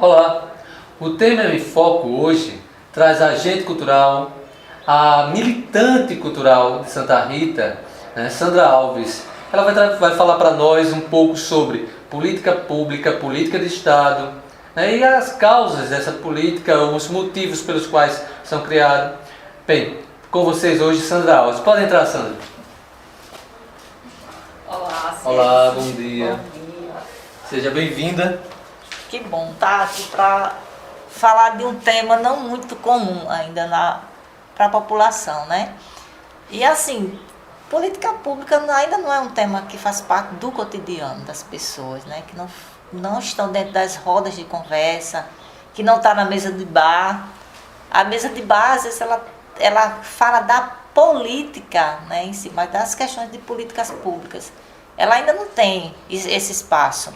Olá, o tema em foco hoje traz a agente cultural, a militante cultural de Santa Rita, Sandra Alves. Ela vai falar para nós um pouco sobre política pública, política de Estado, e as causas dessa política, os motivos pelos quais são criados. Bem, com vocês hoje, Sandra Alves. Pode entrar, Sandra. Olá, Olá, bom dia. Bom dia. Seja bem-vinda. Que bom estar aqui para falar de um tema não muito comum ainda para a população, né? E assim, política pública ainda não é um tema que faz parte do cotidiano das pessoas, né? Que não estão dentro das rodas de conversa, que não está na mesa de bar. A mesa de bar, às vezes, ela fala da política, né, em si, mas das questões de políticas públicas. Ela ainda não tem esse espaço.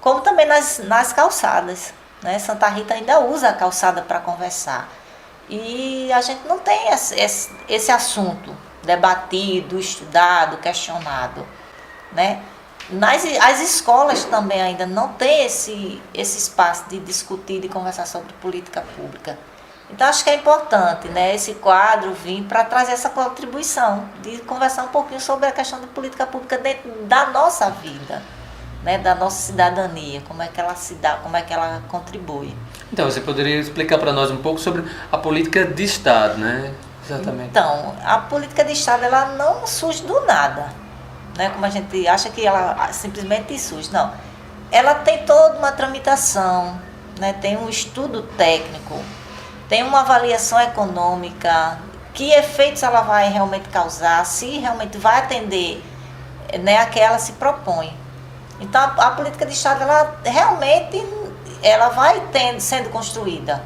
Como também nas calçadas, né? Santa Rita ainda usa a calçada para conversar. E a gente não tem esse assunto debatido, estudado, questionado, né? As escolas também ainda não têm esse espaço de discutir, de conversar sobre política pública. Então acho que é importante, né, esse quadro vir para trazer essa contribuição, de conversar um pouquinho sobre a questão de política pública dentro da nossa vida, né, da nossa cidadania, como é que ela se dá, como é que ela contribui. Então, você poderia explicar para nós um pouco sobre a política de Estado, né? Exatamente. Então, a política de Estado, ela não surge do nada, né, como a gente acha que ela simplesmente surge. Não, ela tem toda uma tramitação, né, tem um estudo técnico, tem uma avaliação econômica, que efeitos ela vai realmente causar, se realmente vai atender, né, a que ela se propõe. Então a política de Estado, ela realmente vai sendo construída,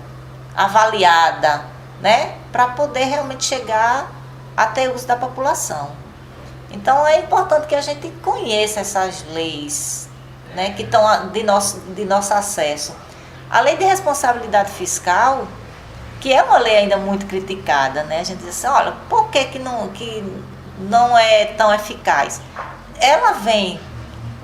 avaliada, né, para poder realmente chegar a ter uso da população. Então é importante que a gente conheça essas leis, né, que estão de nosso acesso. A lei de responsabilidade fiscal, que é uma lei ainda muito criticada, né? A gente diz assim, olha, por que não é tão eficaz? Ela vem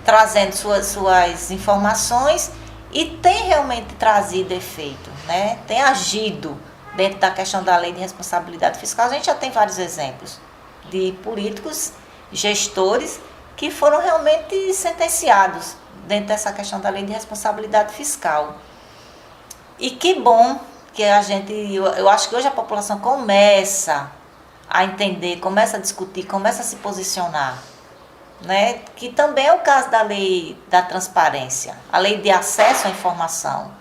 trazendo suas informações e tem realmente trazido efeito, né? Tem agido dentro da questão da lei de responsabilidade fiscal. A gente já tem vários exemplos de políticos, gestores, que foram realmente sentenciados dentro dessa questão da lei de responsabilidade fiscal. E que bom que eu acho que hoje a população começa a entender, começa a discutir, começa a se posicionar, né? Que também é o caso da lei da transparência, a lei de acesso à informação.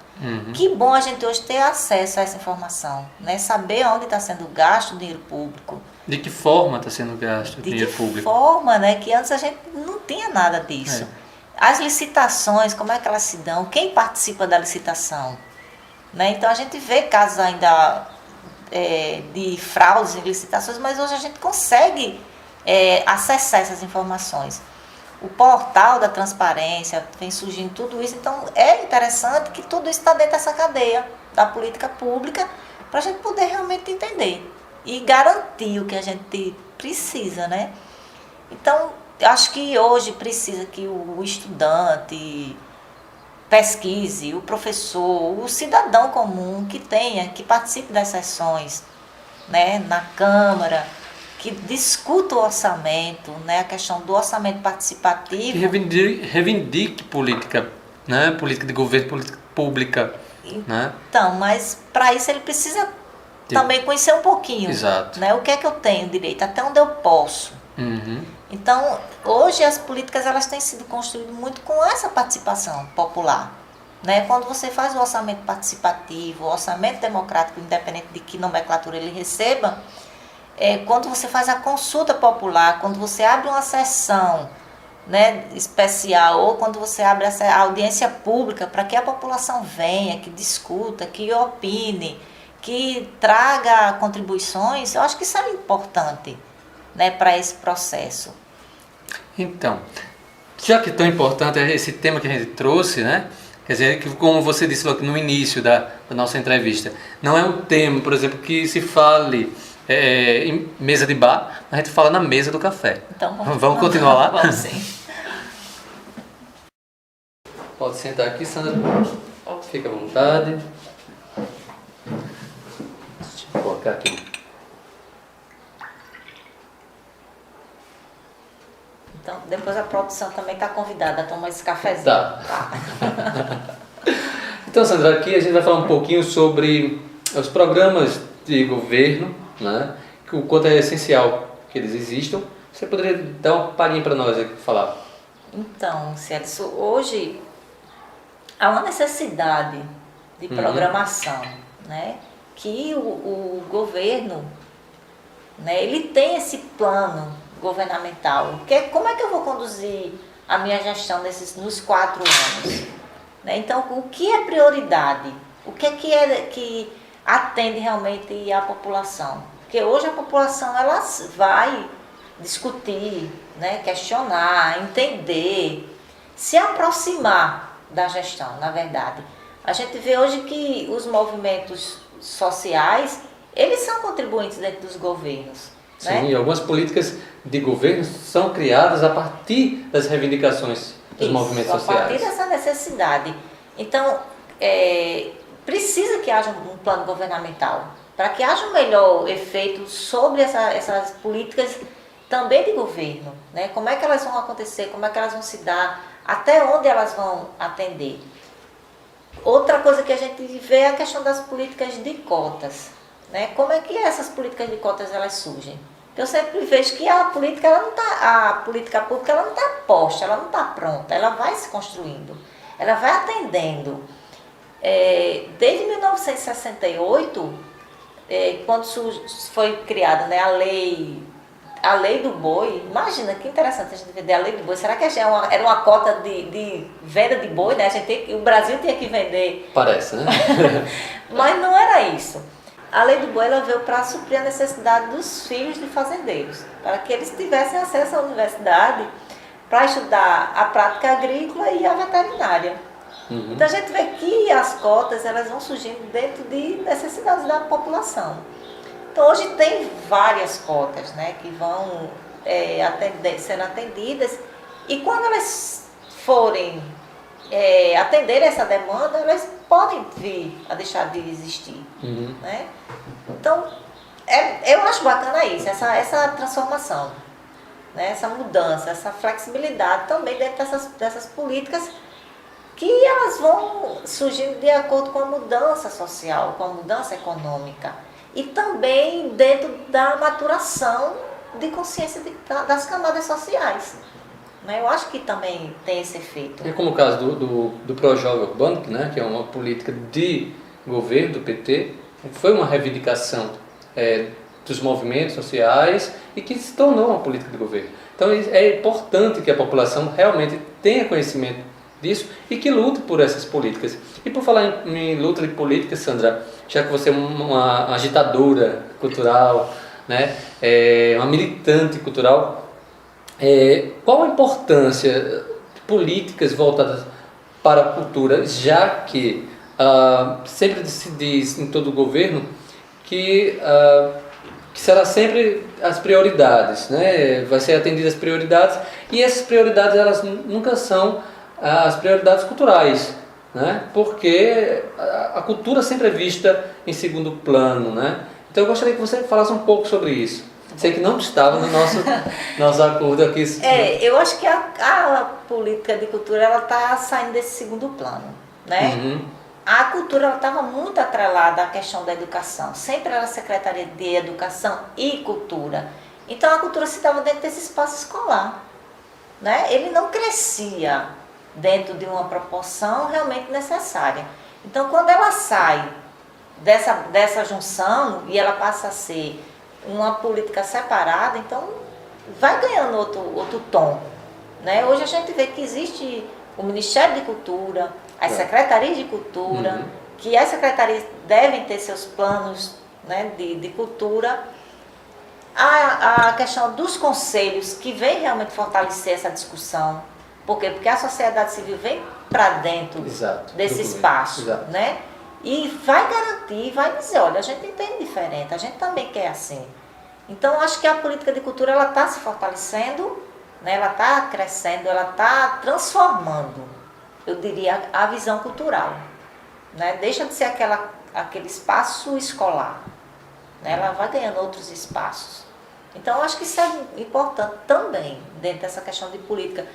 Que bom a gente hoje ter acesso a essa informação, né? Saber onde está sendo gasto o dinheiro público. De que forma está sendo gasto o dinheiro público? De que forma, né? Que antes a gente não tinha nada disso. As licitações, como é que elas se dão? Quem participa da licitação? Né? Então a gente vê casos ainda de fraudes em licitações, mas hoje a gente consegue acessar essas informações. O portal da transparência vem surgindo tudo isso, então é interessante que tudo isso está dentro dessa cadeia da política pública para a gente poder realmente entender e garantir o que a gente precisa, né? Então, eu acho que hoje precisa que o estudante pesquise, o professor, o cidadão comum que participe das sessões, né, na Câmara, que discuta o orçamento, né, a questão do orçamento participativo. Que reivindique política, né, política de governo, política pública. Né? Então, mas para isso ele precisa também conhecer um pouquinho. Exato. Né, o que é que eu tenho direito, até onde eu posso. Então, hoje as políticas elas têm sido construídas muito com essa participação popular. Né? Quando você faz o orçamento participativo, o orçamento democrático, independente de que nomenclatura ele receba, quando você faz a consulta popular, quando você abre uma sessão, né, especial, ou quando você abre a audiência pública para que a população venha, que discuta, que opine, que traga contribuições, eu acho que isso é importante, né, para esse processo. Então, já que é tão importante esse tema que a gente trouxe, né? Quer dizer, que como você disse logo no início da nossa entrevista, não é um tema, por exemplo, que se fale em mesa de bar, a gente fala na mesa do café. Então vamos continuar lá? Vamos sim. Pode sentar aqui, Sandra. Fica à vontade. Deixa eu colocar aqui. Então, depois a produção também está convidada a tomar esse cafezinho. Tá. Então, Sandra, aqui a gente vai falar um pouquinho sobre os programas de governo, né? O quanto é essencial que eles existam. Você poderia dar uma palhinha para nós aqui, falar? Então, Celso, hoje há uma necessidade de programação, né? Que o governo, né, ele tem esse plano governamental. Como é que eu vou conduzir a minha gestão nos 4 anos? Né? Então, o que é prioridade? O que é que atende realmente à população? Porque hoje a população ela vai discutir, né, questionar, entender, se aproximar da gestão, na verdade. A gente vê hoje que os movimentos sociais, eles são contribuintes dentro dos governos. Sim, né? E algumas políticas de governo são criadas a partir das reivindicações dos movimentos sociais. A partir dessa necessidade. Então, precisa que haja um plano governamental, para que haja um melhor efeito sobre essas políticas também de governo. Né? Como é que elas vão acontecer, como é que elas vão se dar, até onde elas vão atender. Outra coisa que a gente vê é a questão das políticas de cotas. Né? Como é que essas políticas de cotas elas surgem? Eu sempre vejo que a política pública ela não está posta, ela não está pronta, ela vai se construindo, ela vai atendendo. Desde 1968, quando foi criada, né, a lei do boi, imagina que interessante a gente vender a lei do boi. Será que era uma cota de venda de boi? Né? O Brasil tinha que vender. Parece, né? Mas não era isso. A lei do boi ela veio para suprir a necessidade dos filhos de fazendeiros, para que eles tivessem acesso à universidade para estudar a prática agrícola e a veterinária. Então a gente vê que as cotas elas vão surgindo dentro de necessidades da população. Então hoje tem várias cotas, né, que vão sendo atendidas, e quando elas forem atender essa demanda, elas podem vir a deixar de existir. Né? Então, eu acho bacana isso, essa transformação, né? Essa mudança, essa flexibilidade também dentro dessas políticas que elas vão surgindo de acordo com a mudança social, com a mudança econômica e também dentro da maturação de consciência das camadas sociais. Eu acho que também tem esse efeito. É como o caso do Projovem Urbano, né, que é uma política de governo do PT, que foi uma reivindicação dos movimentos sociais e que se tornou uma política de governo. Então é importante que a população realmente tenha conhecimento disso e que lute por essas políticas. E por falar em luta de políticas, Sandra, já que você é uma agitadora cultural, né, uma militante cultural, qual a importância de políticas voltadas para a cultura, já que sempre se diz em todo o governo que será sempre as prioridades, né? Vai ser atendidas as prioridades, e essas prioridades elas nunca são as prioridades culturais, né? Porque a cultura sempre é vista em segundo plano, né? Então eu gostaria que você falasse um pouco sobre isso. Sei que não estava no nosso acordo aqui. Eu acho que a política de cultura ela está saindo desse segundo plano, né? A cultura estava muito atrelada à questão da educação. Sempre era a Secretaria de Educação e Cultura. Então a cultura se dava dentro desse espaço escolar, né? Ele não crescia dentro de uma proporção realmente necessária. Então quando ela sai dessa junção e ela passa a ser uma política separada, então vai ganhando outro tom. Né? Hoje a gente vê que existe o Ministério de Cultura, as secretarias de cultura, que as secretarias devem ter seus planos, né, de cultura. A questão dos conselhos, que vem realmente fortalecer essa discussão. Por quê? Porque a sociedade civil vem para dentro desse espaço. Né? E vai garantir, vai dizer, olha, a gente entende diferente, a gente também quer assim. Então, acho que a política de cultura ela está se fortalecendo, né? Ela está crescendo, ela está transformando, eu diria, a visão cultural. né? Deixa de ser aquele espaço escolar, né? Ela vai ganhando outros espaços. Então, eu acho que isso é importante também, dentro dessa questão de política.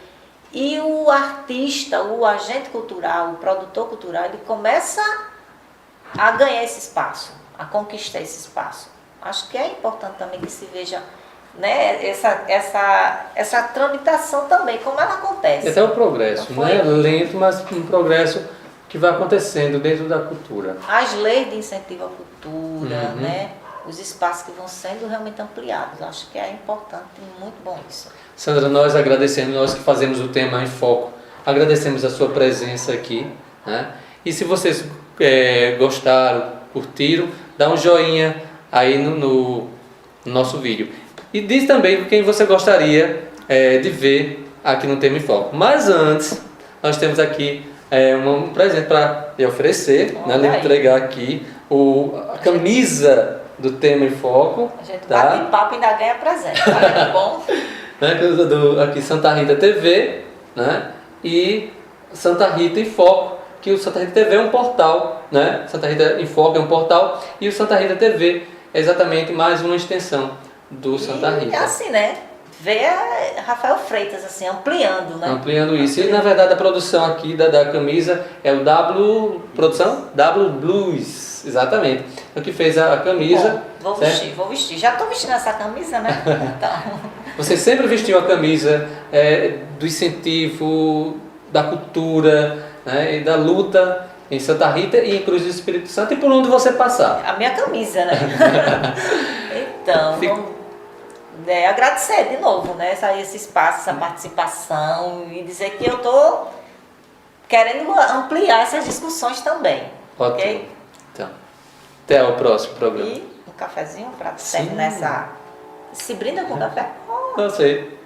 E o artista, o agente cultural, o produtor cultural, ele começa a ganhar esse espaço, a conquistar esse espaço. Acho que é importante também que se veja, né, essa tramitação também, como ela acontece. Esse é o progresso, né? Lento, mas um progresso que vai acontecendo dentro da cultura. As leis de incentivo à cultura, né? Os espaços que vão sendo realmente ampliados. Acho que é importante e muito bom isso. Sandra, nós agradecemos, nós que fazemos o tema em foco, agradecemos a sua presença aqui, né? E se vocês gostaram, curtiram, dá um joinha aí no nosso vídeo. E diz também quem você gostaria de ver aqui no Tema em Foco. Mas antes, nós temos aqui um presente para lhe oferecer, né? Lhe entregar aqui a camisa do Tema em Foco. A gente bate papo e ainda ganha presente, olha que bom. Aqui Santa Rita TV, né? E Santa Rita em Foco, que o Santa Rita TV é um portal, né? Santa Rita em Foco é um portal e o Santa Rita TV é exatamente mais uma extensão do Santa Rita. É assim, né? Vê a Rafael Freitas assim, ampliando, né? Ampliando isso. E na verdade a produção aqui da camisa é o W Blues, exatamente. É o que fez a camisa. Bom, vou vestir. Já estou vestindo essa camisa, né? Então. Você sempre vestiu a camisa do incentivo, da cultura, né? E da luta em Santa Rita e em Cruz do Espírito Santo e por onde você passar. A minha camisa, né? Então, agradecer de novo, né? Esse espaço, essa participação e dizer que eu estou querendo ampliar essas discussões também. Ótimo. Okay? Então, até o próximo programa. E um cafezinho para terminar essa... Se brinda com café? Não sei.